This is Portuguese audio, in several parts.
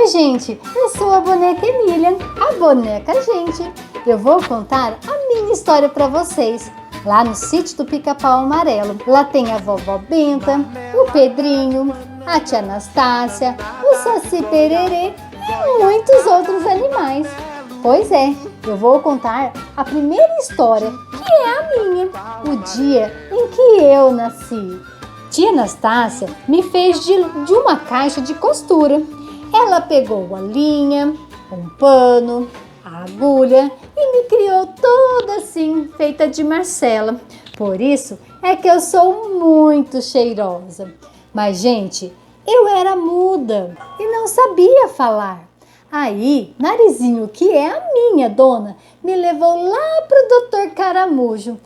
Oi, gente, eu sou a boneca Emília, a boneca gente. Eu vou contar a minha história para vocês, lá no sítio do Pica-Pau Amarelo. Lá tem a vovó Benta, o Pedrinho, a tia Anastácia, o Saci Pererê e muitos outros animais. Pois é, eu vou contar a primeira história, que é a minha, o dia em que eu nasci. Tia Anastácia me fez de uma caixa de costura. Ela pegou a linha, um pano, a agulha e me criou toda assim, feita de Marcela. Por isso é que eu sou muito cheirosa. Mas, gente, eu era muda e não sabia falar. Aí, Narizinho, que é a minha dona, me levou lá pro Dr. Caramujo.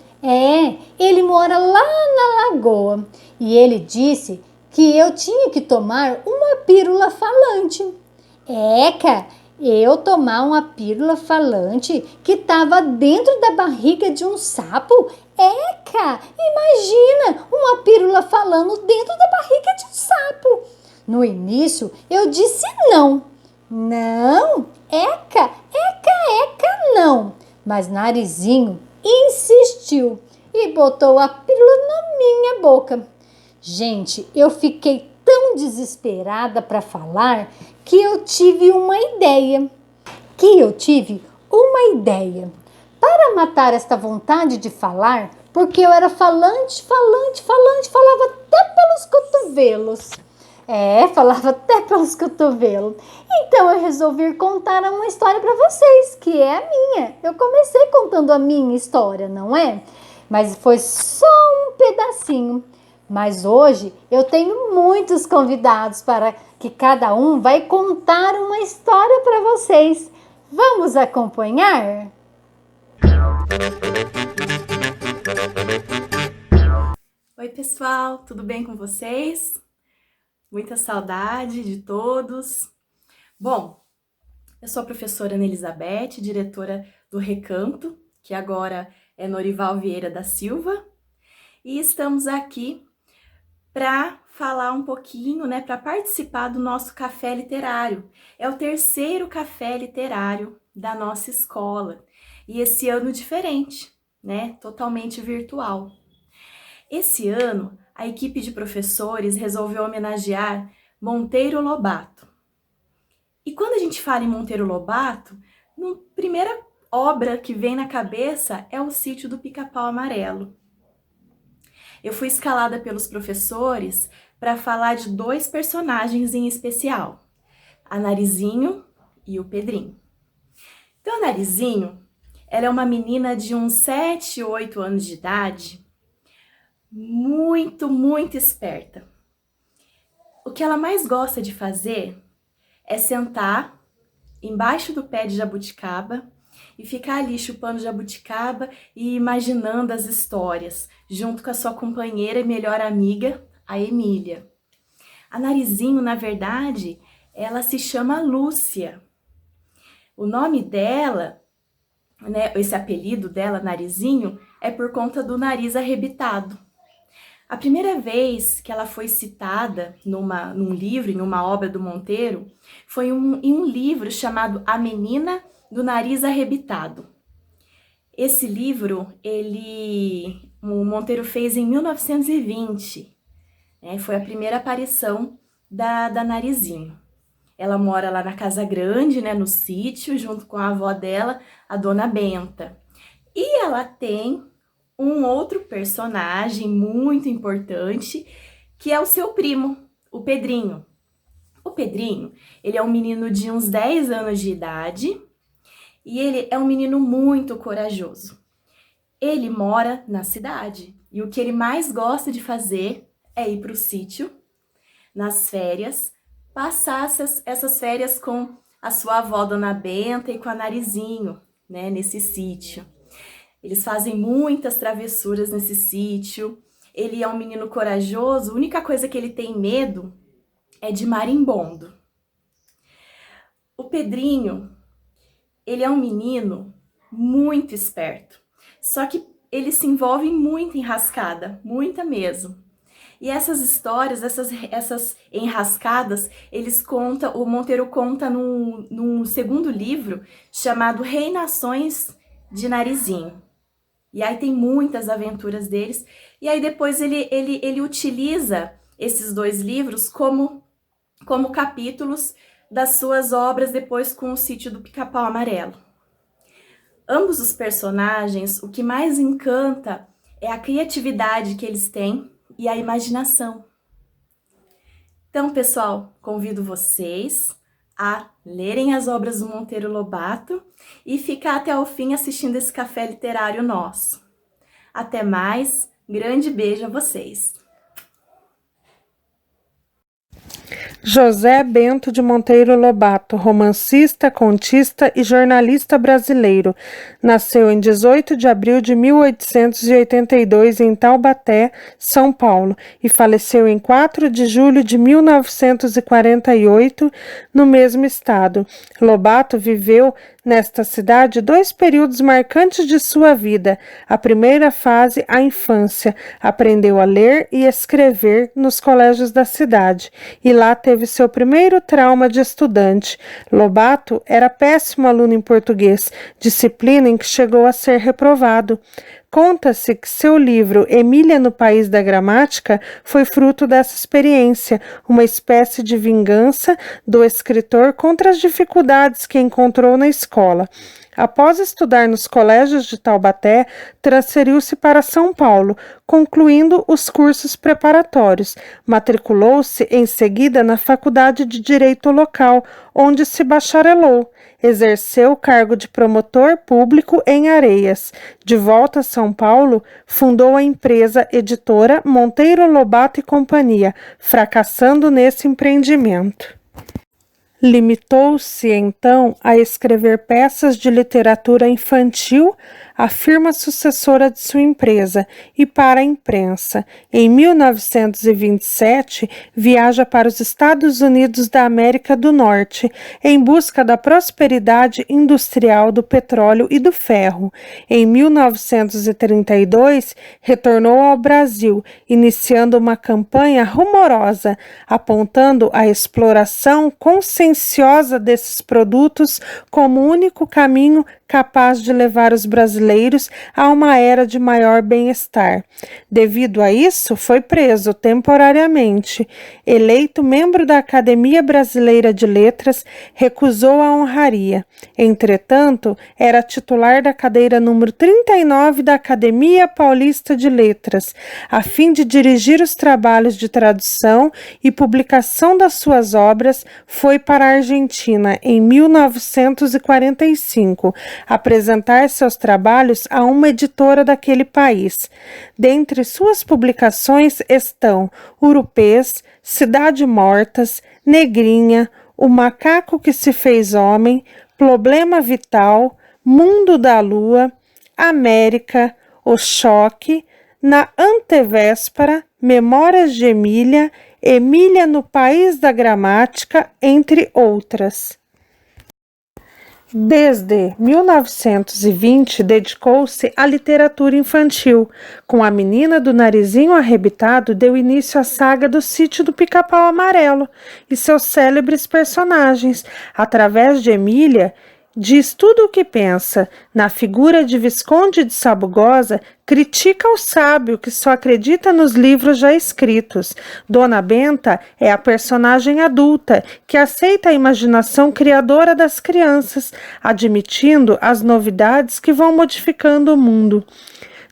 Ele mora lá na lagoa e ele disse que eu tinha que tomar uma pílula falante. Eu tomar uma pílula falante que estava dentro da barriga de um sapo? Imagina uma pílula falando dentro da barriga de um sapo. No início eu disse não. Não, não. Mas Narizinho insistiu e botou a pílula na minha boca. Gente, eu fiquei tão desesperada para falar que eu tive uma ideia. Para matar esta vontade de falar, porque eu era falante, falava até pelos cotovelos. Falava até pelos cotovelos. Então eu resolvi contar uma história para vocês, que é a minha. Eu comecei contando a minha história, não é? Mas foi só um pedacinho. Mas hoje eu tenho muitos convidados para que cada um vai contar uma história para vocês. Vamos acompanhar? Oi, pessoal, tudo bem com vocês? Muita saudade de todos. Bom, eu sou a professora Ana Elizabeth, diretora do Recanto, que agora é Norival Vieira da Silva, e estamos aqui para falar um pouquinho, para participar do nosso café literário. É o terceiro café literário da nossa escola, e esse ano diferente, totalmente virtual. Esse ano, a equipe de professores resolveu homenagear Monteiro Lobato. E quando a gente fala em Monteiro Lobato, a primeira obra que vem na cabeça é o Sítio do Pica-Pau Amarelo. Eu fui escalada pelos professores para falar de dois personagens em especial, a Narizinho e o Pedrinho. Então, a Narizinho, ela é uma menina de uns 7, 8 anos de idade, muito esperta. O que ela mais gosta de fazer é sentar embaixo do pé de jabuticaba e ficar ali chupando jabuticaba e imaginando as histórias, junto com a sua companheira e melhor amiga, a Emília. A Narizinho, na verdade, ela se chama Lúcia. O nome dela, esse apelido dela, Narizinho, é por conta do nariz arrebitado. A primeira vez que ela foi citada num livro, em uma obra do Monteiro, foi em um livro chamado A Menina do Nariz Arrebitado. Esse livro, o Monteiro fez em 1920, foi a primeira aparição da Narizinho. Ela mora lá na Casa Grande, no sítio, junto com a avó dela, a Dona Benta. E ela tem um outro personagem muito importante, que é o seu primo, o Pedrinho. O Pedrinho, ele é um menino de uns 10 anos de idade e ele é um menino muito corajoso. Ele mora na cidade e o que ele mais gosta de fazer é ir para o sítio, nas férias, passar essas férias com a sua avó, Dona Benta, e com a Narizinho, nesse sítio. Eles fazem muitas travessuras nesse sítio. Ele é um menino corajoso. A única coisa que ele tem medo é de marimbondo. O Pedrinho, ele é um menino muito esperto. Só que ele se envolve em muita enrascada, muita mesmo. E essas histórias, essas enrascadas, o Monteiro conta num segundo livro chamado Reinações de Narizinho. E aí tem muitas aventuras deles. E aí depois ele utiliza esses dois livros como capítulos das suas obras depois com o Sítio do Pica-Pau Amarelo. Ambos os personagens, o que mais encanta é a criatividade que eles têm e a imaginação. Então, pessoal, convido vocês a lerem as obras do Monteiro Lobato e ficar até o fim assistindo esse café literário nosso. Até mais, grande beijo a vocês! José Bento de Monteiro Lobato, romancista, contista e jornalista brasileiro. Nasceu em 18 de abril de 1882 em Taubaté, São Paulo, e faleceu em 4 de julho de 1948 no mesmo estado. Lobato viveu nesta cidade 2 períodos marcantes de sua vida. A primeira fase, a infância. Aprendeu a ler e escrever nos colégios da cidade e lá teve seu primeiro trauma de estudante. Lobato era péssimo aluno em português, disciplina em que chegou a ser reprovado. Conta-se que seu livro Emília no País da Gramática foi fruto dessa experiência, uma espécie de vingança do escritor contra as dificuldades que encontrou na escola. Após estudar nos colégios de Taubaté, transferiu-se para São Paulo, concluindo os cursos preparatórios. Matriculou-se em seguida na Faculdade de Direito local, onde se bacharelou. Exerceu o cargo de promotor público em Areias. De volta a São Paulo, fundou a empresa editora Monteiro Lobato e Companhia, fracassando nesse empreendimento. Limitou-se, então, a escrever peças de literatura infantil, a firma sucessora de sua empresa, e para a imprensa. Em 1927, viaja para os Estados Unidos da América do Norte, em busca da prosperidade industrial do petróleo e do ferro. Em 1932, retornou ao Brasil, iniciando uma campanha rumorosa, apontando a exploração conscienciosa desses produtos como o único caminho capaz de levar os brasileiros a uma era de maior bem-estar. Devido a isso, foi preso temporariamente. Eleito membro da Academia Brasileira de Letras, recusou a honraria. Entretanto, era titular da cadeira número 39 da Academia Paulista de Letras, a fim de dirigir os trabalhos de tradução e publicação das suas obras, foi para a Argentina em 1945, apresentar seus trabalhos a uma editora daquele país. Dentre suas publicações estão Urupês, Cidade Mortas, Negrinha, O Macaco que se fez Homem, Problema Vital, Mundo da Lua, América, O Choque, Na Antevéspera, Memórias de Emília, Emília no País da Gramática, entre outras. Desde 1920, dedicou-se à literatura infantil. Com A Menina do Narizinho Arrebitado, deu início à saga do Sítio do Pica-Pau Amarelo e seus célebres personagens. Através de Emília, diz tudo o que pensa. Na figura de Visconde de Sabugosa, critica o sábio que só acredita nos livros já escritos. Dona Benta é a personagem adulta que aceita a imaginação criadora das crianças, admitindo as novidades que vão modificando o mundo.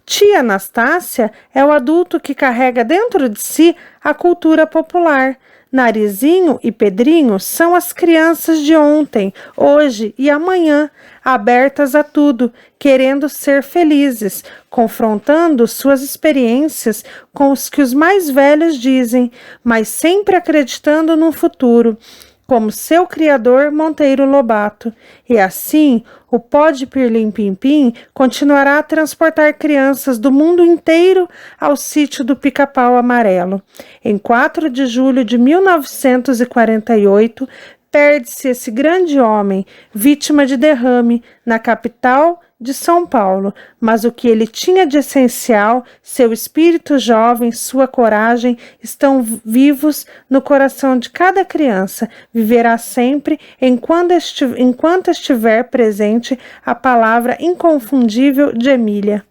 Tia Anastácia é o adulto que carrega dentro de si a cultura popular. Narizinho e Pedrinho são as crianças de ontem, hoje e amanhã, abertas a tudo, querendo ser felizes, confrontando suas experiências com os que os mais velhos dizem, mas sempre acreditando no futuro, como seu criador Monteiro Lobato. E assim, o pó de Pirlim-Pim-Pim continuará a transportar crianças do mundo inteiro ao Sítio do Pica-Pau Amarelo. Em 4 de julho de 1948, perde-se esse grande homem, vítima de derrame, na capital de São Paulo, mas o que ele tinha de essencial, seu espírito jovem, sua coragem, estão vivos no coração de cada criança. Viverá sempre enquanto estiver presente a palavra inconfundível de Emília.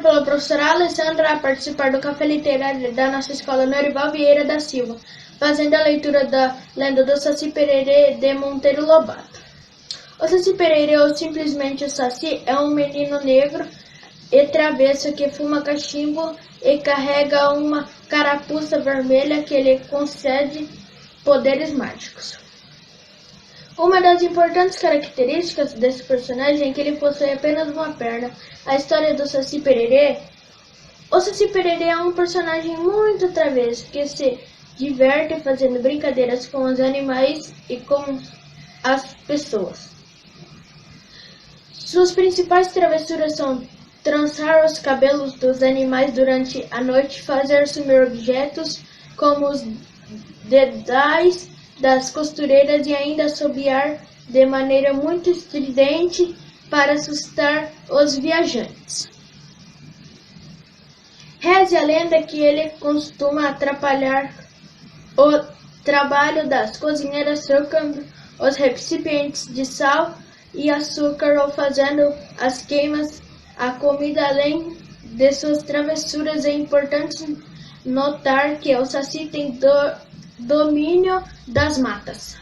Pela professora Alessandra a participar do Café Literário da nossa escola Norival Vieira da Silva, fazendo a leitura da lenda do Saci Pererê de Monteiro Lobato. O Saci Pererê, ou simplesmente o Saci, é um menino negro e travesso que fuma cachimbo e carrega uma carapuça vermelha que lhe concede poderes mágicos. Uma das importantes características desse personagem é que ele possui apenas uma perna. A história do Saci Pererê. O Saci Pererê é um personagem muito travesso que se diverte fazendo brincadeiras com os animais e com as pessoas. Suas principais travessuras são trançar os cabelos dos animais durante a noite, fazer sumir objetos como os dedais das costureiras e ainda assobiar de maneira muito estridente para assustar os viajantes. Reze a lenda que ele costuma atrapalhar o trabalho das cozinheiras trocando os recipientes de sal e açúcar ou fazendo as queimas à comida. Além de suas travessuras, é importante notar que o Saci tem domínio das matas.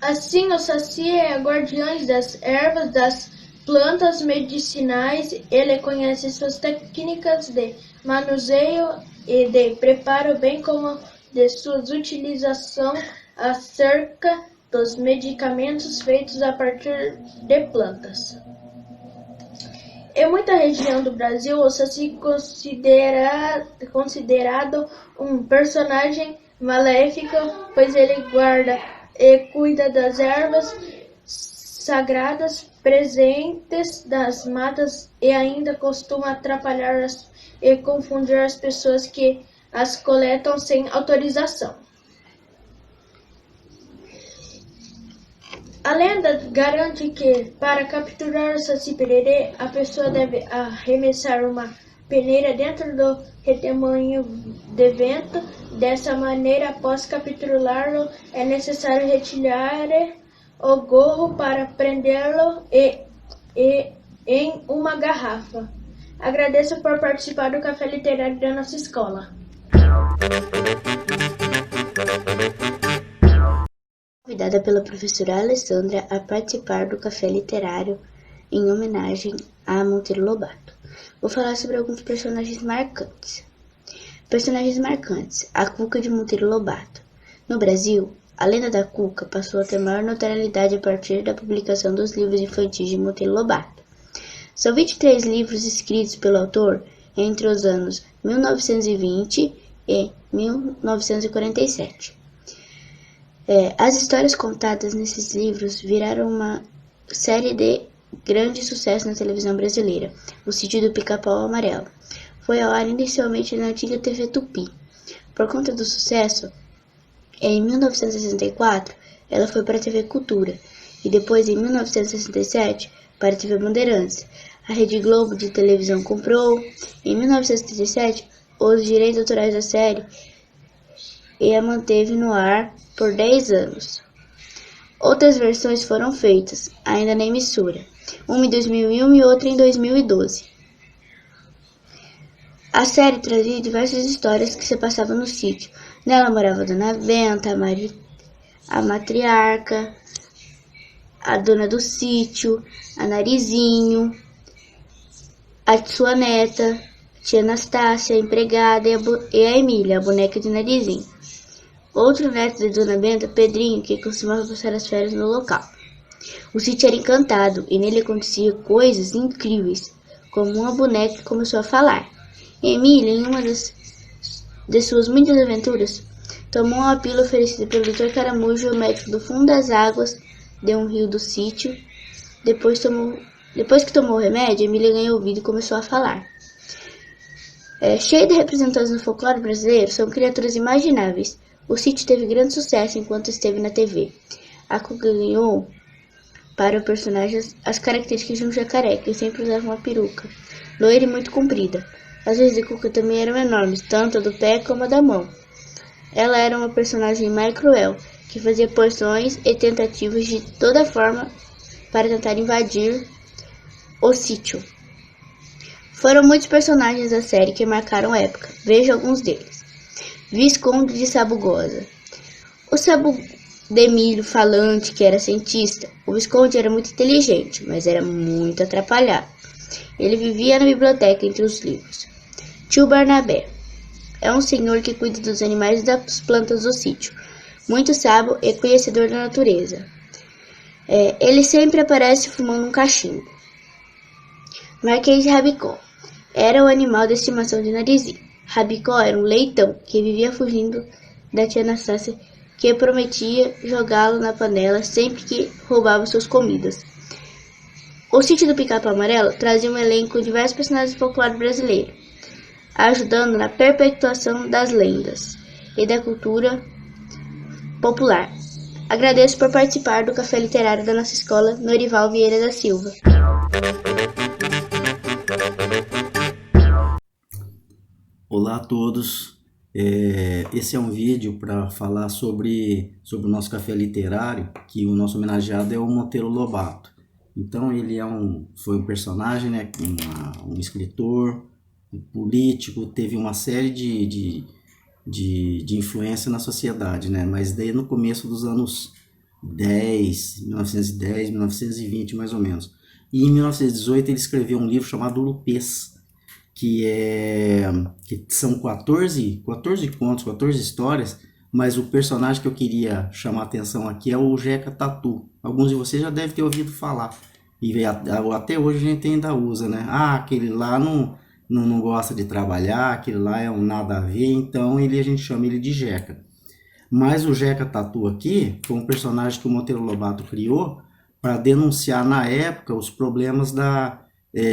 Assim, o Saci é guardião das ervas, das plantas medicinais. Ele conhece suas técnicas de manuseio e de preparo, bem como de sua utilização acerca dos medicamentos feitos a partir de plantas. Em muita região do Brasil, o Saci é considerado um personagem maléfico, pois ele guarda e cuida das ervas sagradas presentes nas matas e ainda costuma atrapalhar e confundir as pessoas que as coletam sem autorização. A lenda garante que, para capturar o Saci Pererê, a pessoa deve arremessar uma peneira dentro do redemoinho de vento. Dessa maneira, após capturá-lo, é necessário retirar o gorro para prendê-lo em uma garrafa. Agradeço por participar do Café Literário da nossa escola. Convidada pela professora Alessandra a participar do Café Literário em homenagem a Monteiro Lobato. Vou falar sobre alguns personagens marcantes. A Cuca de Monteiro Lobato. No Brasil, a lenda da Cuca passou a ter maior notoriedade a partir da publicação dos livros infantis de Monteiro Lobato. São 23 livros escritos pelo autor entre os anos 1920 e 1947. As histórias contadas nesses livros viraram uma série de grande sucesso na televisão brasileira. O Sítio do Pica-Pau Amarelo foi ao ar inicialmente na antiga TV Tupi. Por conta do sucesso, em 1964, ela foi para a TV Cultura e depois, em 1967, para a TV Bandeirantes. A Rede Globo de televisão comprou, em 1937, os direitos autorais da série e a manteve no ar por 10 anos. Outras versões foram feitas, ainda na emissora, uma em 2001 e outra em 2012. A série trazia diversas histórias que se passavam no sítio. Nela morava a Dona Benta, a matriarca, a dona do sítio, a Narizinho, a sua neta, a tia Anastácia, a empregada e a Emília, a boneca de Narizinho. Outro neto de Dona Benta, Pedrinho, que costumava passar as férias no local. O sítio era encantado e nele acontecia coisas incríveis, como uma boneca que começou a falar. Emília, em uma de suas muitas aventuras, tomou uma pílula oferecida pelo Dr. Caramujo, o médico do fundo das águas de um rio do sítio. Depois que tomou o remédio, Emília ganhou ouvido e começou a falar. Cheia de representantes do folclore brasileiro, são criaturas imagináveis. O sítio teve grande sucesso enquanto esteve na TV. A Cuca ganhou para o personagem as características de um jacaré, que sempre usava uma peruca, loira e muito comprida. As vezes de Cuca também eram enormes, tanto a do pé como a da mão. Ela era uma personagem má e cruel, que fazia porções e tentativas de toda forma para tentar invadir o sítio. Foram muitos personagens da série que marcaram a época. Veja alguns deles. Visconde de Sabugosa. O Sabudemilho falante, que era cientista. O Visconde era muito inteligente, mas era muito atrapalhado. Ele vivia na biblioteca entre os livros. Tio Barnabé. É um senhor que cuida dos animais e das plantas do sítio. Muito sábio e conhecedor da natureza. Ele sempre aparece fumando um cachimbo. Marquês de Rabicó. Era o animal de estimação de Narizinho. Rabicó era um leitão que vivia fugindo da tia Anastácia, que prometia jogá-lo na panela sempre que roubava suas comidas. O sítio do Pica-Pau Amarelo trazia um elenco com diversos personagens populares brasileiros, ajudando na perpetuação das lendas e da cultura popular. Agradeço por participar do Café Literário da nossa escola, Norival Vieira da Silva. Olá a todos, esse é um vídeo para falar sobre o nosso café literário, que o nosso homenageado é o Monteiro Lobato. Então ele foi um personagem, né, um escritor, um político, teve uma série de influência na sociedade, né, mas daí no começo dos anos 1910, 1920 mais ou menos. E em 1918 ele escreveu um livro chamado Lupês, que são 14 contos, 14 histórias, mas o personagem que eu queria chamar a atenção aqui é o Jeca Tatu. Alguns de vocês já devem ter ouvido falar, e até hoje a gente ainda usa, né? Aquele lá não gosta de trabalhar, aquele lá é um nada a ver, então a gente chama ele de Jeca. Mas o Jeca Tatu aqui foi um personagem que o Monteiro Lobato criou para denunciar na época os problemas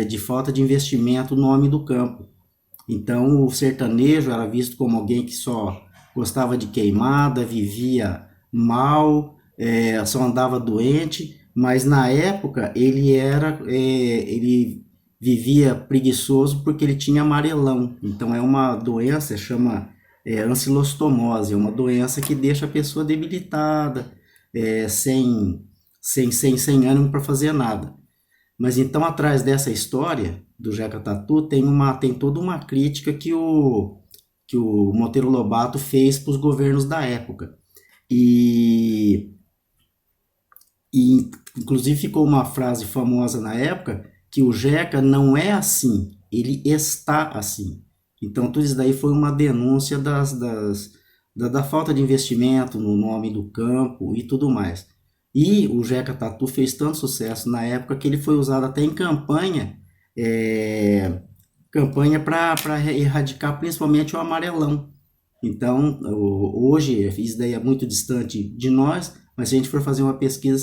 de falta de investimento no homem do campo. Então o sertanejo era visto como alguém que só gostava de queimada, vivia mal, só andava doente, mas na época ele vivia preguiçoso porque ele tinha amarelão. Então é uma doença, chama ancilostomose, é uma doença que deixa a pessoa debilitada, sem ânimo para fazer nada. Mas então atrás dessa história do Jeca Tatu tem toda uma crítica que o Monteiro Lobato fez para os governos da época. E inclusive ficou uma frase famosa na época que o Jeca não é assim, ele está assim. Então tudo isso daí foi uma denúncia da falta de investimento no homem do campo e tudo mais. E o Jeca Tatu fez tanto sucesso na época que ele foi usado até em campanha para erradicar principalmente o amarelão. Então, hoje, isso daí é muito distante de nós, mas se a gente for fazer uma pesquisa, a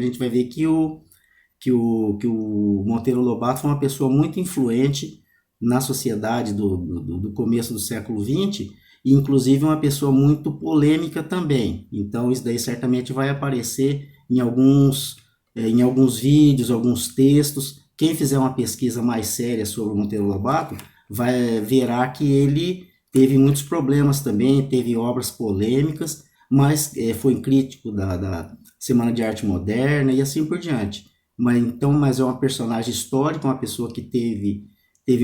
gente vai ver que o Monteiro Lobato foi uma pessoa muito influente na sociedade do começo do século XX, e inclusive uma pessoa muito polêmica também. Então isso daí certamente vai aparecer em alguns vídeos, alguns textos. Quem fizer uma pesquisa mais séria sobre o Monteiro Lobato verá que ele teve muitos problemas também, teve obras polêmicas, mas foi crítico da Semana de Arte Moderna e assim por diante. Mas é uma personagem histórica, uma pessoa que teve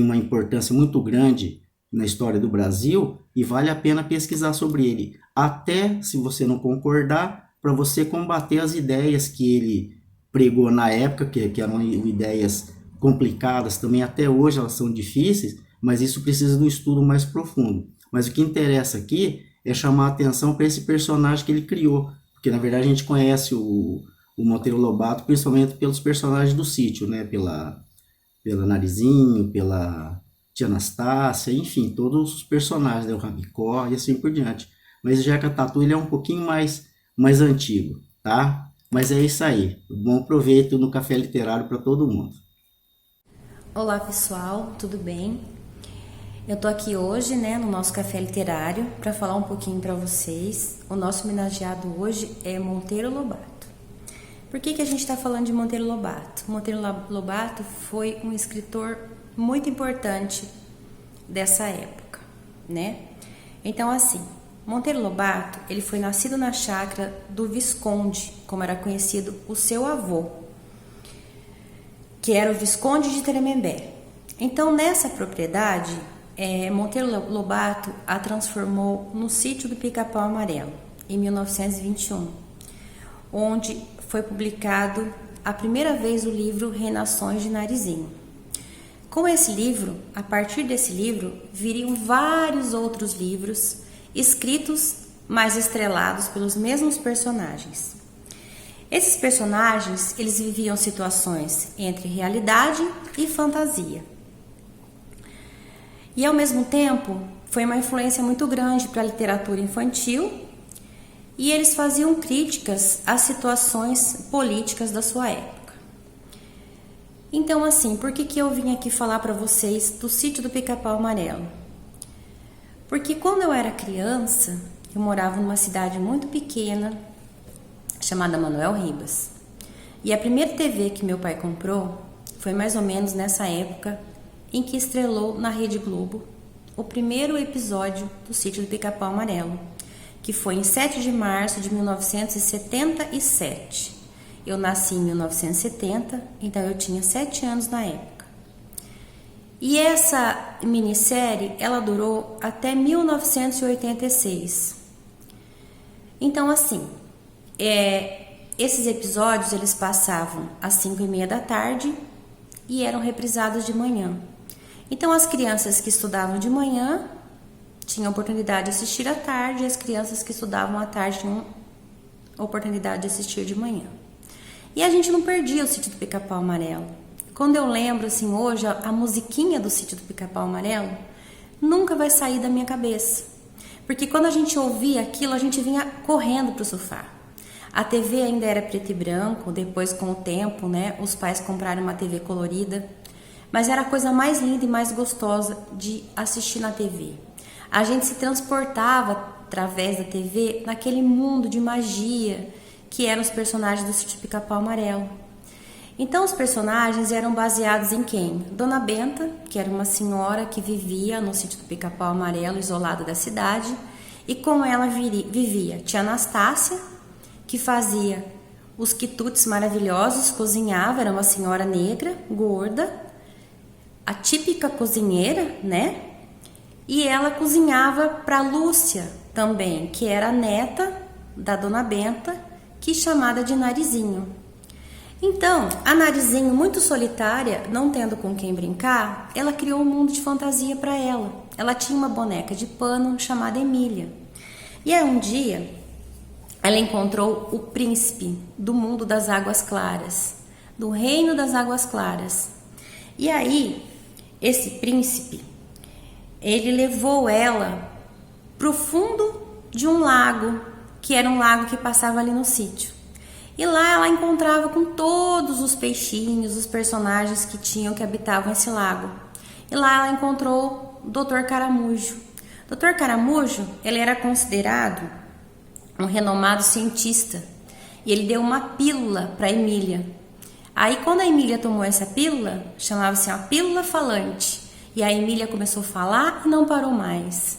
uma importância muito grande na história do Brasil, e vale a pena pesquisar sobre ele, até se você não concordar, para você combater as ideias que ele pregou na época, que eram ideias complicadas também, até hoje elas são difíceis, mas isso precisa de um estudo mais profundo. Mas o que interessa aqui é chamar a atenção para esse personagem que ele criou, porque na verdade a gente conhece o Monteiro Lobato principalmente pelos personagens do sítio, né? Pela Narizinho, pela tia Anastácia, enfim, todos os personagens, né? O Rabicó e assim por diante. Mas o Jeca Tatu ele é um pouquinho mais antigo, tá? Mas é isso aí. Bom proveito no Café Literário para todo mundo. Olá pessoal, tudo bem? Eu tô aqui hoje, né, no nosso café literário, para falar um pouquinho para vocês. O nosso homenageado hoje é Monteiro Lobato. Por que a gente está falando de Monteiro Lobato? Monteiro Lobato foi um escritor muito importante dessa época, né? Então, assim, Monteiro Lobato, ele foi nascido na chácara do Visconde, como era conhecido o seu avô, que era o Visconde de Tremembé. Então, nessa propriedade, Monteiro Lobato a transformou no Sítio do Pica-Pau Amarelo, em 1921, onde foi publicado a primeira vez o livro Reinações de Narizinho. Com esse livro, a partir desse livro, viriam vários outros livros escritos, mais estrelados pelos mesmos personagens. Esses personagens, eles viviam situações entre realidade e fantasia. E ao mesmo tempo, foi uma influência muito grande para a literatura infantil e eles faziam críticas às situações políticas da sua época. Então, assim, por que eu vim aqui falar para vocês do Sítio do Pica-Pau Amarelo? Porque quando eu era criança, eu morava numa cidade muito pequena, chamada Manuel Ribas. E a primeira TV que meu pai comprou foi mais ou menos nessa época em que estrelou na Rede Globo o primeiro episódio do Sítio do Pica-Pau Amarelo, que foi em 7 de março de 1977. Eu nasci em 1970, então eu tinha 7 anos na época. E essa minissérie, ela durou até 1986. Então, assim, esses episódios, eles passavam às 5h30 da tarde e eram reprisados de manhã. Então, as crianças que estudavam de manhã tinham oportunidade de assistir à tarde, e as crianças que estudavam à tarde tinham oportunidade de assistir de manhã. E a gente não perdia o Sítio do Pica-Pau Amarelo. Quando eu lembro, assim, hoje, a musiquinha do Sítio do Pica-Pau Amarelo nunca vai sair da minha cabeça. Porque quando a gente ouvia aquilo, a gente vinha correndo pro sofá. A TV ainda era preto e branco, depois com o tempo, né, os pais compraram uma TV colorida. Mas era a coisa mais linda e mais gostosa de assistir na TV. A gente se transportava através da TV naquele mundo de magia que eram os personagens do Sítio do Pica-Pau Amarelo. Então os personagens eram baseados em quem? Dona Benta, que era uma senhora que vivia no Sítio do Pica-Pau Amarelo, isolada da cidade, e com ela vivia tia Anastácia, que fazia os quitutes maravilhosos, cozinhava, era uma senhora negra, gorda, a típica cozinheira, né? E ela cozinhava para Lúcia também, que era a neta da Dona Benta, que chamada de Narizinho. Então, a Narizinho, muito solitária, não tendo com quem brincar, ela criou um mundo de fantasia para ela. Ela tinha uma boneca de pano chamada Emília. E aí um dia, ela encontrou o príncipe do mundo das águas claras, do reino das águas claras. E aí, esse príncipe, ele levou ela para o fundo de um lago, que era um lago que passava ali no sítio. E lá ela encontrava com todos os peixinhos, os personagens que habitavam esse lago. E lá ela encontrou o Dr. Caramujo. Dr. Caramujo, ele era considerado um renomado cientista. E ele deu uma pílula para Emília. Aí quando a Emília tomou essa pílula, chamava-se a pílula falante. E a Emília começou a falar e não parou mais.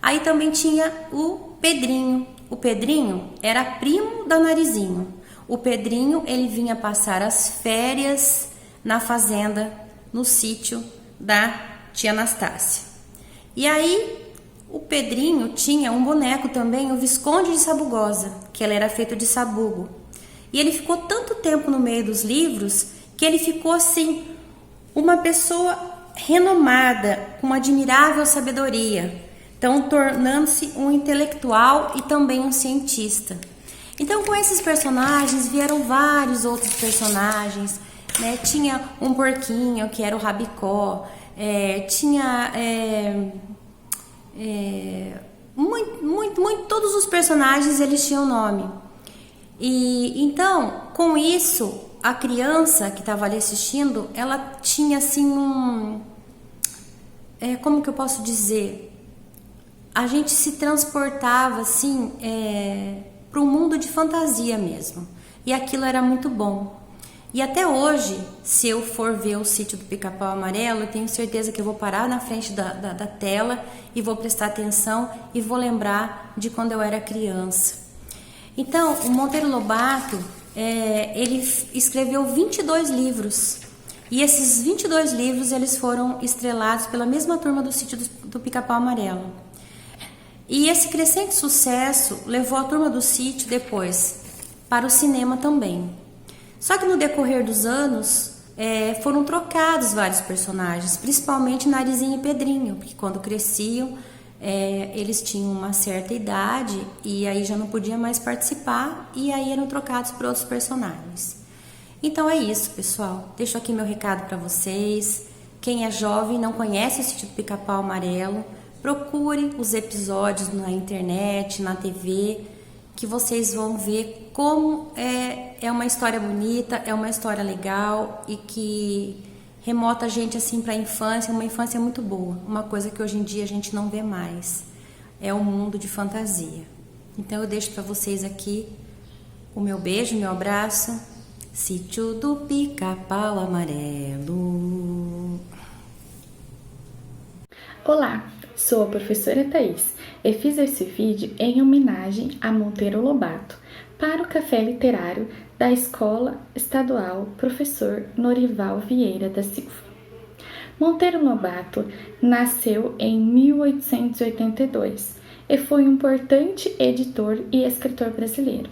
Aí também tinha o Pedrinho. O Pedrinho era primo da Narizinho. O Pedrinho, ele vinha passar as férias na fazenda, no sítio da tia Anastácia. E aí, o Pedrinho tinha um boneco também, o Visconde de Sabugosa, que ele era feito de sabugo. E ele ficou tanto tempo no meio dos livros, que ele ficou assim, uma pessoa renomada, com uma admirável sabedoria. Então, tornando-se um intelectual e também um cientista. Então, com esses personagens, vieram vários outros personagens, né? Tinha um porquinho, que era o Rabicó, todos os personagens, eles tinham nome. E então, com isso, a criança que estava ali assistindo, ela tinha assim como que eu posso dizer? A gente se transportava assim para um mundo de fantasia mesmo. E aquilo era muito bom. E até hoje, se eu for ver o Sítio do Pica-Pau Amarelo, eu tenho certeza que eu vou parar na frente da tela e vou prestar atenção e vou lembrar de quando eu era criança. Então, o Monteiro Lobato, ele escreveu 22 livros. E esses 22 livros, eles foram estrelados pela mesma turma do Sítio do Pica-Pau Amarelo. E esse crescente sucesso levou a turma do Sítio depois para o cinema também. Só que no decorrer dos anos foram trocados vários personagens, principalmente Narizinho e Pedrinho, porque quando cresciam eles tinham uma certa idade e aí já não podiam mais participar e aí eram trocados por outros personagens. Então é isso, pessoal. Deixo aqui meu recado para vocês. Quem é jovem e não conhece o Sítio do Pica-Pau Amarelo, procure os episódios na internet, na TV, que vocês vão ver como é uma história bonita, é uma história legal e que remota a gente assim para a infância, uma infância muito boa, uma coisa que hoje em dia a gente não vê mais, é um mundo de fantasia. Então eu deixo para vocês aqui o meu beijo, meu abraço, Sítio do Pica-Pau Amarelo. Olá, sou a professora Thaís e fiz esse vídeo em homenagem a Monteiro Lobato para o Café Literário da Escola Estadual Professor Norival Vieira da Silva. Monteiro Lobato nasceu em 1882 e foi um importante editor e escritor brasileiro,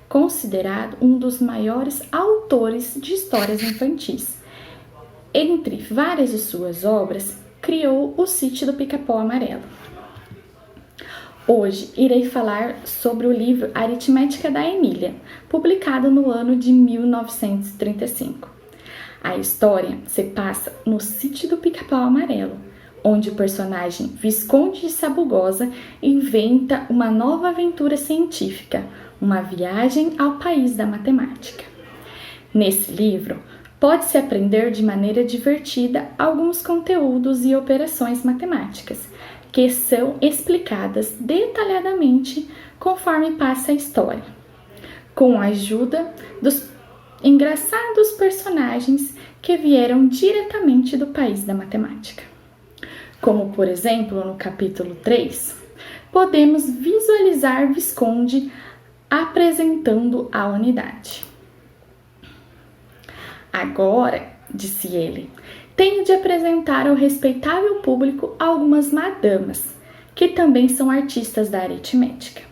considerado um dos maiores autores de histórias infantis. Entre várias de suas obras, criou o Sítio do Pica-Pau Amarelo. Hoje irei falar sobre o livro Aritmética da Emília, publicado no ano de 1935. A história se passa no Sítio do Pica-Pau Amarelo, onde o personagem Visconde de Sabugosa inventa uma nova aventura científica, uma viagem ao país da matemática. Nesse livro, pode-se aprender de maneira divertida alguns conteúdos e operações matemáticas, que são explicadas detalhadamente conforme passa a história, com a ajuda dos engraçados personagens que vieram diretamente do país da matemática. Como, por exemplo, no capítulo 3, podemos visualizar Visconde apresentando a unidade. Agora, disse ele, tenho de apresentar ao respeitável público algumas madamas, que também são artistas da aritmética.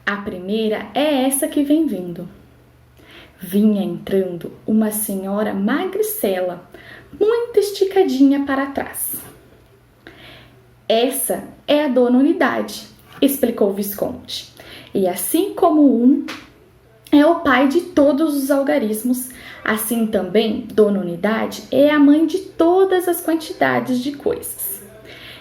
A primeira é essa que vem vindo. Vinha entrando uma senhora magricela, muito esticadinha para trás. Essa é a dona Unidade, explicou o Visconde. E assim como um é o pai de todos os algarismos, assim também Dona Unidade é a mãe de todas as quantidades de coisas.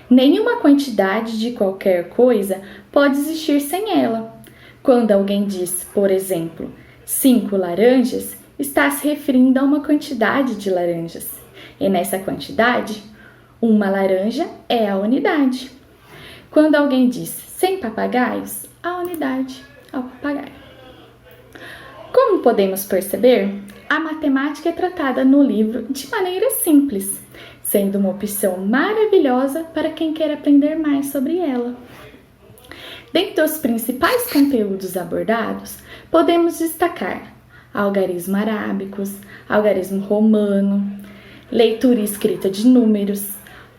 Nenhuma quantidade de qualquer coisa pode existir sem ela. Quando alguém diz, por exemplo, 5 laranjas, está se referindo a uma quantidade de laranjas. E nessa quantidade, uma laranja é a unidade. Quando alguém diz 100 papagaios, a unidade é o papagaio. Como podemos perceber, a matemática é tratada no livro de maneira simples, sendo uma opção maravilhosa para quem quer aprender mais sobre ela. Dentre os principais conteúdos abordados, podemos destacar algarismos arábicos, algarismo romano, leitura e escrita de números,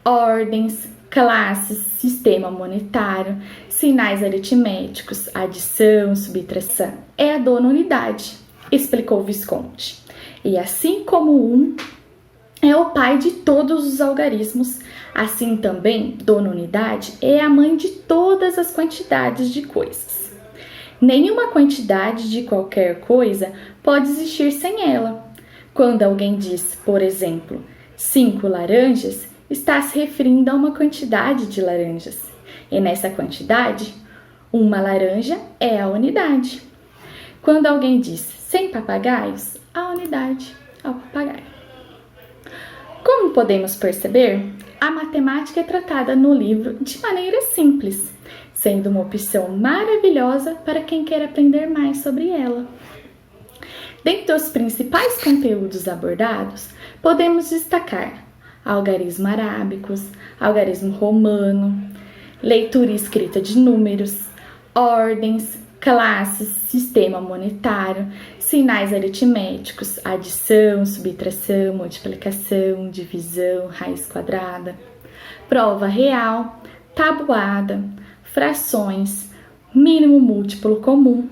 ordens, classes, sistema monetário, sinais aritméticos, adição, subtração. É a dona Unidade, explicou o Visconde. E assim como um é o pai de todos os algarismos, assim também Dona Unidade é a mãe de todas as quantidades de coisas. Nenhuma quantidade de qualquer coisa pode existir sem ela. Quando alguém diz, por exemplo, 5 laranjas, está se referindo a uma quantidade de laranjas. E nessa quantidade, uma laranja é a unidade. Quando alguém diz 100 papagaios, a unidade é o papagaio. Como podemos perceber, a matemática é tratada no livro de maneira simples, sendo uma opção maravilhosa para quem quer aprender mais sobre ela. Dentre os principais conteúdos abordados, podemos destacar algarismos arábicos, algarismo romano, leitura e escrita de números, ordens, classes, sistema monetário, sinais aritméticos, adição, subtração, multiplicação, divisão, raiz quadrada, prova real, tabuada, frações, mínimo múltiplo comum,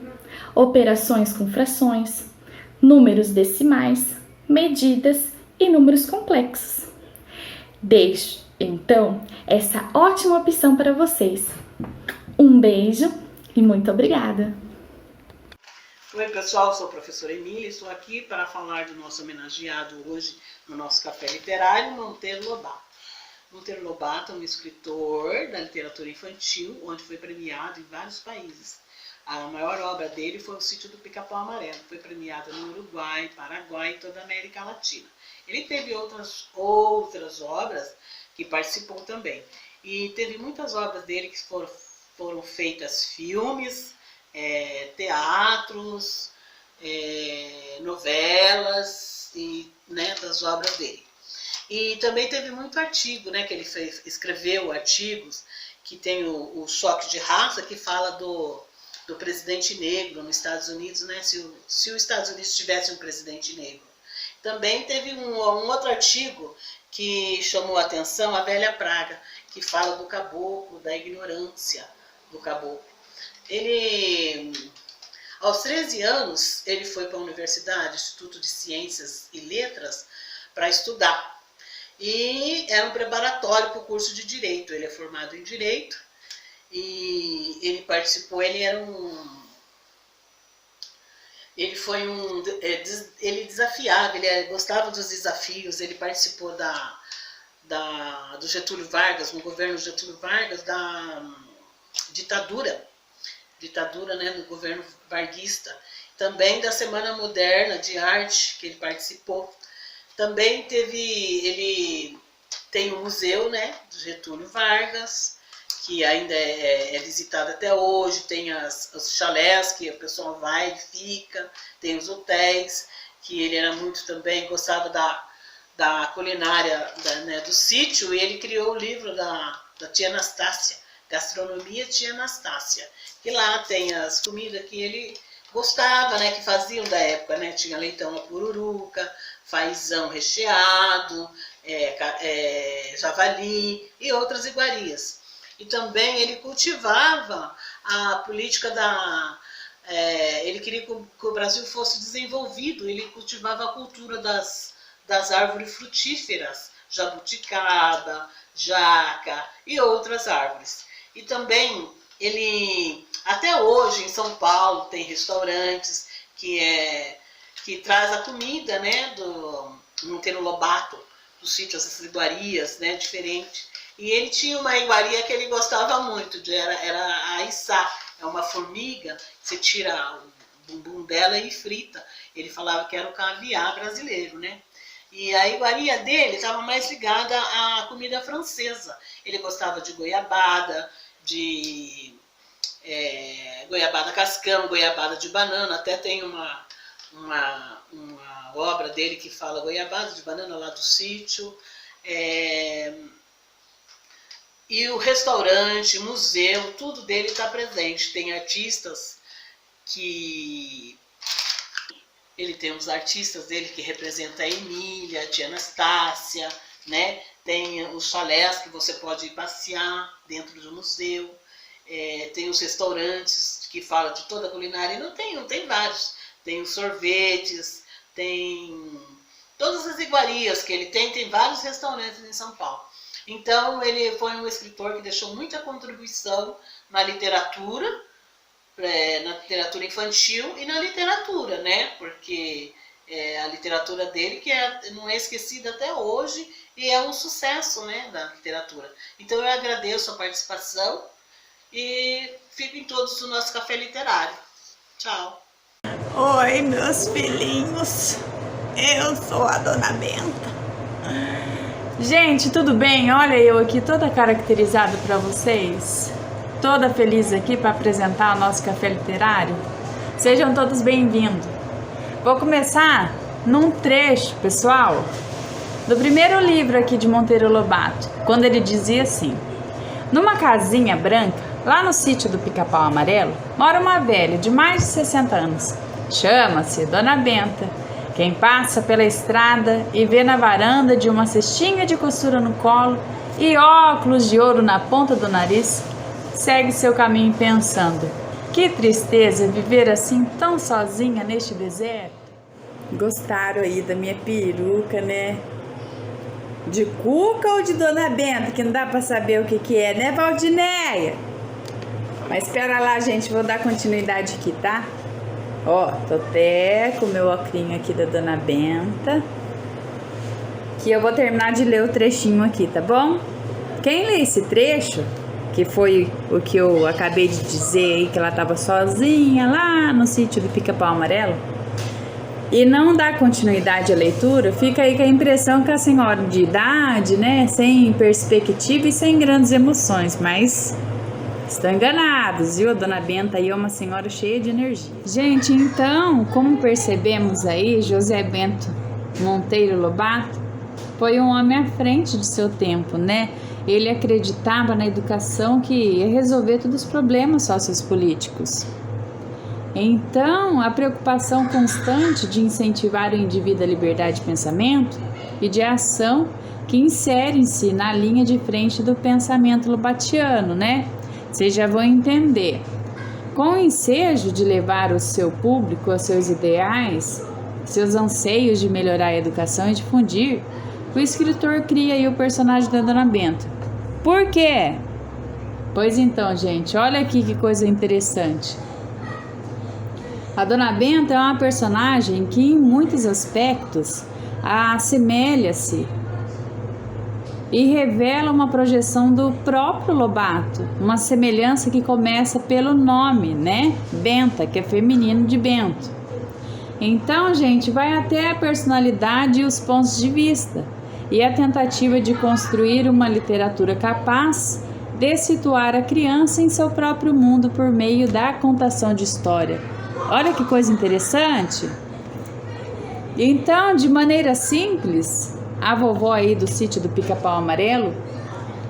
operações com frações, números decimais, medidas e números complexos. Deixo, então, essa ótima opção para vocês. Um beijo e muito obrigada! Oi pessoal, eu sou a professora Emília e estou aqui para falar do nosso homenageado hoje no nosso café literário, Monteiro Lobato. Monteiro Lobato é um escritor da literatura infantil, onde foi premiado em vários países. A maior obra dele foi O Sítio do Pica-Pau Amarelo, que foi premiada no Uruguai, Paraguai e toda a América Latina. Ele teve outras obras que participou também. E teve muitas obras dele que foram feitas filmes, teatros, novelas, e, né, das obras dele. E também teve muito artigo, né, que ele escreveu artigos, que tem o Choque de Raça, que fala do presidente negro nos Estados Unidos, né, se os Estados Unidos tivesse um presidente negro. Também teve um outro artigo que chamou a atenção, A Velha Praga, que fala do caboclo, da ignorância do caboclo. Ele, aos 13 anos, ele foi para a Universidade, Instituto de Ciências e Letras, para estudar. E era um preparatório para o curso de Direito. Ele é formado em Direito e ele participou, ele desafiava, ele gostava dos desafios, ele participou do Getúlio Vargas, no governo Getúlio Vargas, da ditadura, né, do governo varguista, também da Semana Moderna de Arte, que ele participou. Também ele tem um museu, né, do Getúlio Vargas, que ainda é visitado até hoje, tem os chalés que o pessoal vai e fica, tem os hotéis, que ele era muito também, gostava da culinária né, do sítio, e ele criou o livro da tia Anastácia, Gastronomia Tia Anastácia, que lá tem as comidas que ele gostava, né, que faziam da época, né, tinha leitão à pururuca, fazão recheado, javali e outras iguarias. E também ele cultivava a política ele queria que o Brasil fosse desenvolvido, ele cultivava a cultura das árvores frutíferas, jabuticaba, jaca e outras árvores. E também ele, até hoje em São Paulo, tem restaurantes que traz a comida, né, do Monteiro Lobato, do sítio, essas iguarias, né, diferente. E ele tinha uma iguaria que ele gostava muito, era a içá, é uma formiga, você tira o bumbum dela e frita. Ele falava que era o caviar brasileiro, né? E a iguaria dele estava mais ligada à comida francesa. Ele gostava de goiabada, de goiabada cascão, goiabada de banana. Até tem uma obra dele que fala goiabada de banana lá do sítio. E o restaurante, museu, tudo dele está presente. Tem artistas que... Ele tem os artistas dele que representam a Emília, a tia Anastácia, né? Tem os chalés que você pode ir passear dentro do museu. Tem os restaurantes que falam de toda a culinária. E não tem vários. Tem os sorvetes, tem todas as iguarias que ele tem vários restaurantes em São Paulo. Então, ele foi um escritor que deixou muita contribuição na literatura infantil e na literatura, né? Porque a literatura dele não é esquecida até hoje e é um sucesso, né, da literatura. Então, eu agradeço a participação e fiquem todos no nosso café literário. Tchau! Oi, meus filhinhos, eu sou a Dona Benta. Gente, tudo bem? Olha eu aqui toda caracterizada para vocês, toda feliz aqui para apresentar o nosso café literário. Sejam todos bem-vindos. Vou começar num trecho, pessoal, do primeiro livro aqui de Monteiro Lobato, quando ele dizia assim: numa casinha branca, lá no sítio do Pica-Pau Amarelo, mora uma velha de mais de 60 anos. Chama-se Dona Benta. Quem passa pela estrada e vê na varanda de uma cestinha de costura no colo e óculos de ouro na ponta do nariz, segue seu caminho pensando: que tristeza viver assim tão sozinha neste deserto. Gostaram aí da minha peruca, né? De Cuca ou de Dona Benta, que não dá pra saber o que é, né, Valdinéia? Mas espera lá, gente, vou dar continuidade aqui, tá? Ó, tô até com o meu óculos aqui da Dona Benta, que eu vou terminar de ler o trechinho aqui, tá bom? Quem lê esse trecho, que foi o que eu acabei de dizer aí, que ela tava sozinha lá no sítio do Pica-Pau Amarelo, e não dá continuidade à leitura, fica aí com a impressão que a senhora de idade, né, sem perspectiva e sem grandes emoções, mas estão enganados, viu? A Dona Benta aí é uma senhora cheia de energia. Gente, então, como percebemos aí, José Bento Monteiro Lobato foi um homem à frente de seu tempo, né? Ele acreditava na educação que ia resolver todos os problemas sociopolíticos. Então, a preocupação constante de incentivar o indivíduo à liberdade de pensamento e de ação que inserem-se na linha de frente do pensamento lobatiano, né? Vocês já vão entender. Com o ensejo de levar o seu público aos seus ideais, seus anseios de melhorar a educação e difundir, o escritor cria aí o personagem da Dona Benta. Por quê? Pois então, gente, olha aqui que coisa interessante. A Dona Benta é uma personagem que, em muitos aspectos, assemelha-se e revela uma projeção do próprio Lobato, uma semelhança que começa pelo nome, né? Benta, que é feminino de Bento. Então, gente, vai até a personalidade e os pontos de vista, e a tentativa de construir uma literatura capaz de situar a criança em seu próprio mundo por meio da contação de história. Olha que coisa interessante! Então, de maneira simples, a vovó aí do sítio do Pica-Pau Amarelo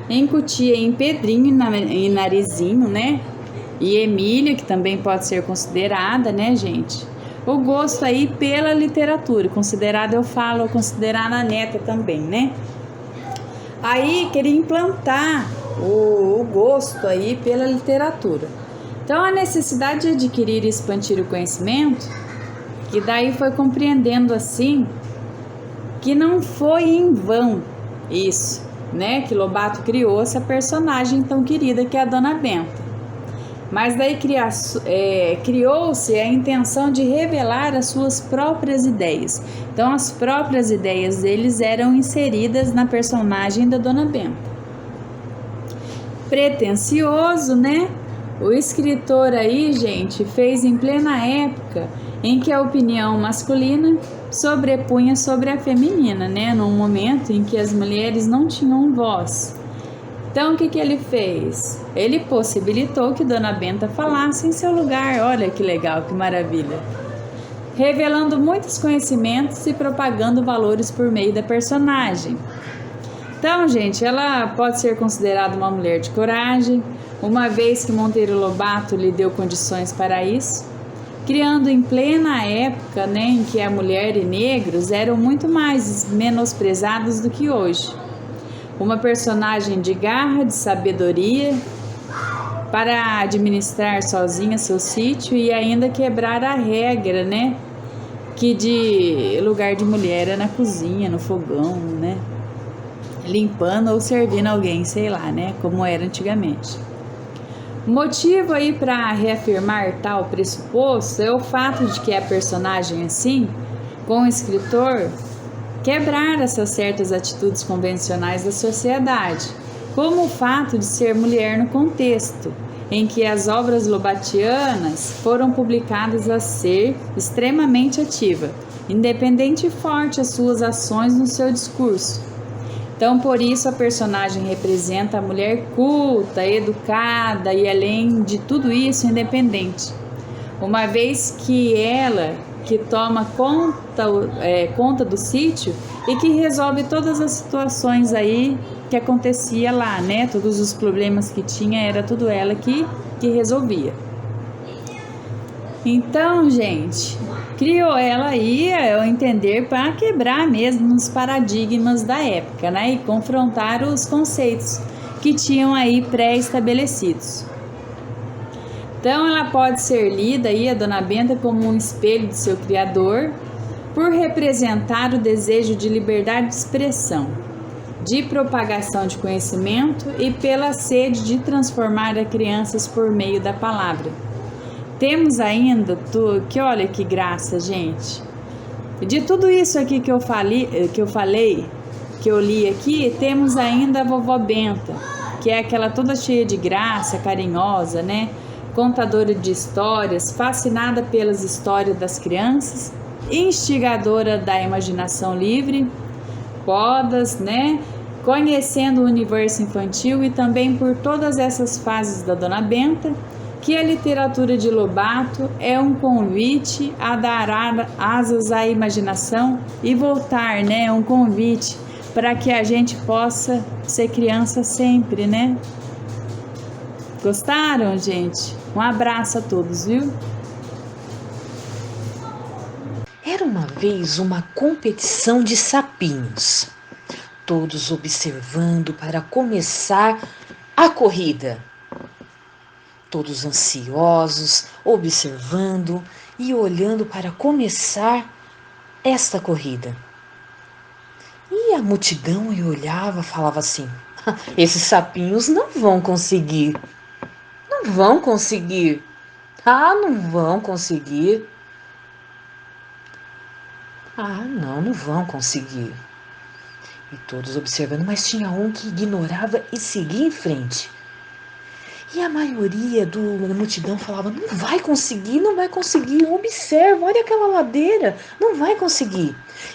incutia em Pedrinho e Narizinho, né? E Emília, que também pode ser considerada, né, gente? O gosto aí pela literatura. Considerada, eu falo, considerar a neta também, né? Aí queria implantar o gosto aí pela literatura. Então, a necessidade de adquirir e expandir o conhecimento, que daí foi compreendendo assim, que não foi em vão isso, né? Que Lobato criou essa personagem tão querida que é a Dona Benta. Mas daí criou-se a intenção de revelar as suas próprias ideias. Então, as próprias ideias deles eram inseridas na personagem da Dona Benta. Pretencioso, né? O escritor aí, gente, fez em plena época em que a opinião masculina sobrepunha sobre a feminina, né? Num momento em que as mulheres não tinham voz. Então, o que ele fez? Ele possibilitou que Dona Benta falasse em seu lugar. Olha que legal, que maravilha. Revelando muitos conhecimentos e propagando valores por meio da personagem. Então, gente, ela pode ser considerada uma mulher de coragem, uma vez que Monteiro Lobato lhe deu condições para isso, criando em plena época, né, em que a mulher e negros eram muito mais menosprezados do que hoje. Uma personagem de garra, de sabedoria, para administrar sozinha seu sítio e ainda quebrar a regra, né, que de lugar de mulher era na cozinha, no fogão, né, limpando ou servindo alguém, sei lá, né, como era antigamente. O motivo aí para reafirmar tal pressuposto é o fato de que a personagem assim, com o escritor, quebrar essas certas atitudes convencionais da sociedade, como o fato de ser mulher no contexto em que as obras lobatianas foram publicadas a ser extremamente ativa, independente e forte as suas ações no seu discurso. Então, por isso, a personagem representa a mulher culta, educada e, além de tudo isso, independente. Uma vez que ela que toma conta do sítio e que resolve todas as situações aí que acontecia lá, né? Todos os problemas que tinha, era tudo ela que resolvia. Então, gente, criou ela aí, ao entender, para quebrar mesmo os paradigmas da época, né? E confrontar os conceitos que tinham aí pré-estabelecidos. Então, ela pode ser lida aí, a Dona Benta, como um espelho de seu criador, por representar o desejo de liberdade de expressão, de propagação de conhecimento e pela sede de transformar as crianças por meio da palavra. Temos ainda, que olha que graça, gente. De tudo isso aqui que eu falei, que eu li aqui, temos ainda a Vovó Benta, que é aquela toda cheia de graça, carinhosa, né? Contadora de histórias, fascinada pelas histórias das crianças, instigadora da imaginação livre, podas, né? Conhecendo o universo infantil e também por todas essas fases da Dona Benta, que a literatura de Lobato é um convite a dar asas à imaginação e voltar, né? Um convite para que a gente possa ser criança sempre, né? Gostaram, gente? Um abraço a todos, viu? Era uma vez uma competição de sapinhos, todos observando para começar a corrida. Todos ansiosos, observando e olhando para começar esta corrida. E a multidão olhava, falava assim: esses sapinhos não vão conseguir. Não vão conseguir. Não vão conseguir. Não vão conseguir. E todos observando, mas tinha um que ignorava e seguia em frente. E a maioria da multidão falava: não vai conseguir, observa, olha aquela ladeira, não vai conseguir.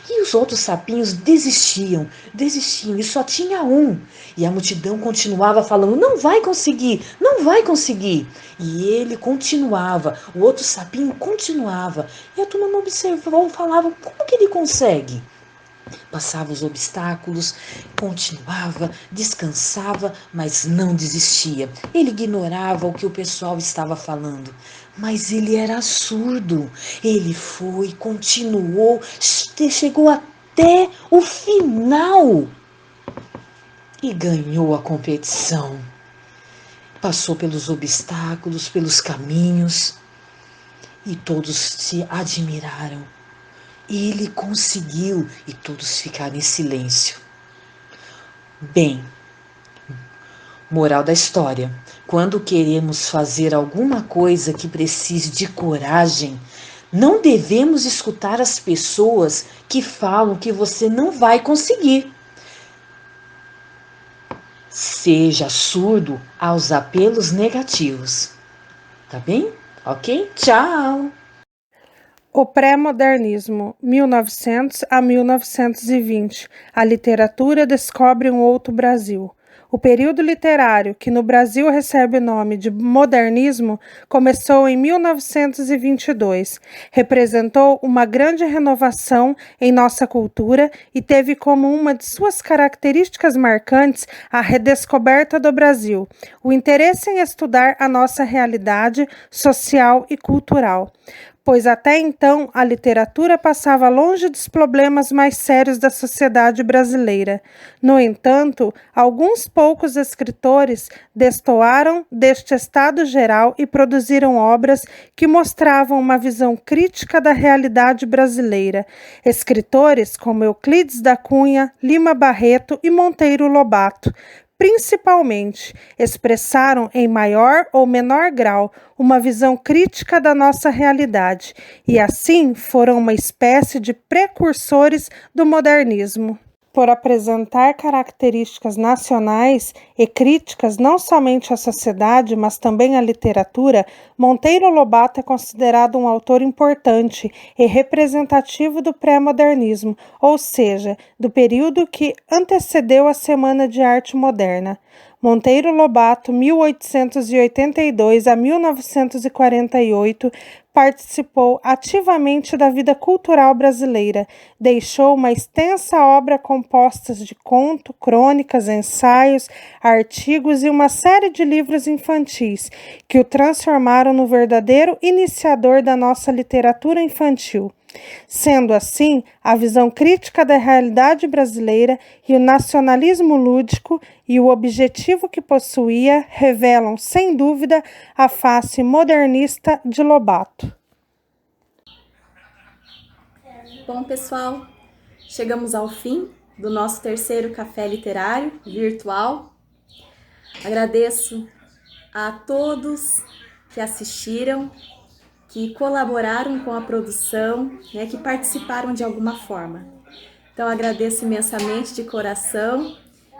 E os outros sapinhos desistiam, e só tinha um. E a multidão continuava falando: não vai conseguir. E ele continuava, o outro sapinho continuava. E a turma não observou, falava: como que ele consegue? Passava os obstáculos, continuava, descansava, mas não desistia. Ele ignorava o que o pessoal estava falando, mas ele era surdo. Ele foi, continuou, chegou até o final e ganhou a competição. Passou pelos obstáculos, pelos caminhos e todos se admiraram. Ele conseguiu e todos ficaram em silêncio. Bem, moral da história: quando queremos fazer alguma coisa que precise de coragem, não devemos escutar as pessoas que falam que você não vai conseguir. Seja surdo aos apelos negativos. Tá bem? Ok? Tchau! O pré-modernismo, 1900 a 1920, a literatura descobre um outro Brasil. O período literário, que no Brasil recebe o nome de modernismo, começou em 1922. Representou uma grande renovação em nossa cultura e teve como uma de suas características marcantes a redescoberta do Brasil, o interesse em estudar a nossa realidade social e cultural. Pois até então a literatura passava longe dos problemas mais sérios da sociedade brasileira. No entanto, alguns poucos escritores destoaram deste estado geral e produziram obras que mostravam uma visão crítica da realidade brasileira. Escritores como Euclides da Cunha, Lima Barreto e Monteiro Lobato, principalmente, expressaram em maior ou menor grau uma visão crítica da nossa realidade e assim foram uma espécie de precursores do modernismo. por apresentar características nacionais e críticas não somente à sociedade, mas também à literatura, Monteiro Lobato é considerado um autor importante e representativo do pré-modernismo, ou seja, do período que antecedeu a Semana de Arte Moderna. Monteiro Lobato, 1882 a 1948, participou ativamente da vida cultural brasileira. Deixou uma extensa obra composta de conto, crônicas, ensaios, artigos e uma série de livros infantis, que o transformaram no verdadeiro iniciador da nossa literatura infantil. Sendo assim, a visão crítica da realidade brasileira e o nacionalismo lúdico e o objetivo que possuía revelam, sem dúvida, a face modernista de Lobato. Bom, pessoal, chegamos ao fim do nosso terceiro Café Literário virtual. Agradeço a todos que assistiram, que colaboraram com a produção, que participaram de alguma forma. Então, agradeço imensamente de coração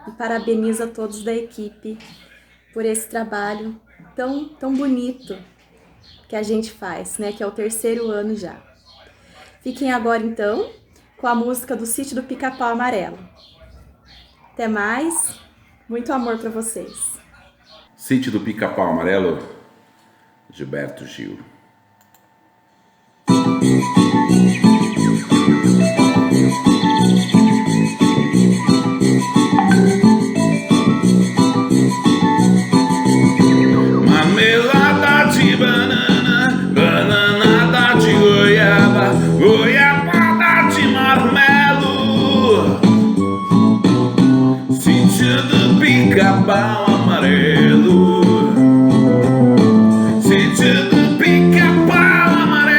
e parabenizo a todos da equipe por esse trabalho tão bonito que a gente faz, que é o terceiro ano já. Fiquem agora, então, com a música do Sítio do Pica-Pau Amarelo. Até mais, muito amor para vocês. Sítio do Pica-Pau Amarelo, Gilberto Gil. Marmelada de banana, bananada de goiaba, goiabada de marmelo. Sítio do Pica-Pau Amarelo. Sítio do Pica-Pau Amarelo.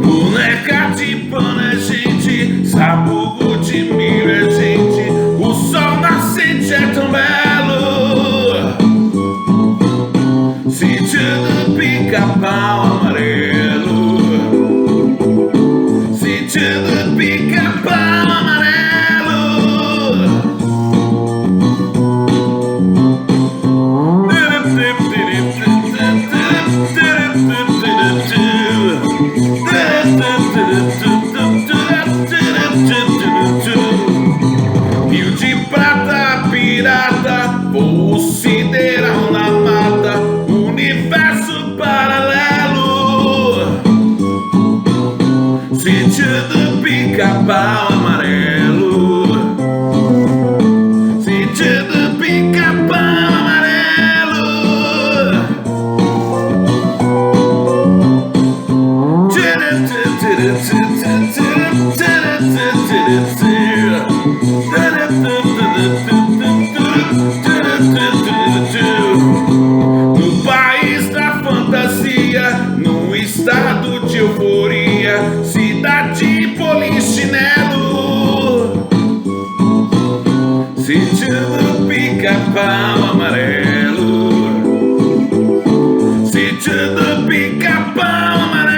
Boneca de pano é gente, sabugo de milho é gente, o sol nascente é tão belo. Sítio do Pica-Pau Amarelo. Sítio do Pica-Pau Amarelo. Rio de prata, pirata, voo sideral na mata, universo paralelo. Sítio do Pica-Pau Amarelo. Sítio do Pica-Pau Amarelo. No país da fantasia, num estado de euforia, cidade polichinelo. Sítio do Pica-Pau Amarelo. Sítio do Pica-Pau Amarelo.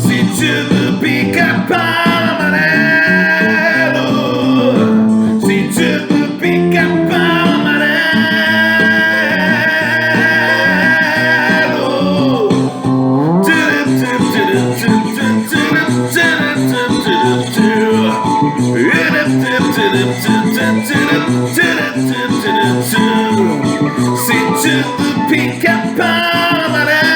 Sítio do Pica-Pau Amarelo. Sítio do Pica-Pau Sítio do Pica-Pau Amarelo.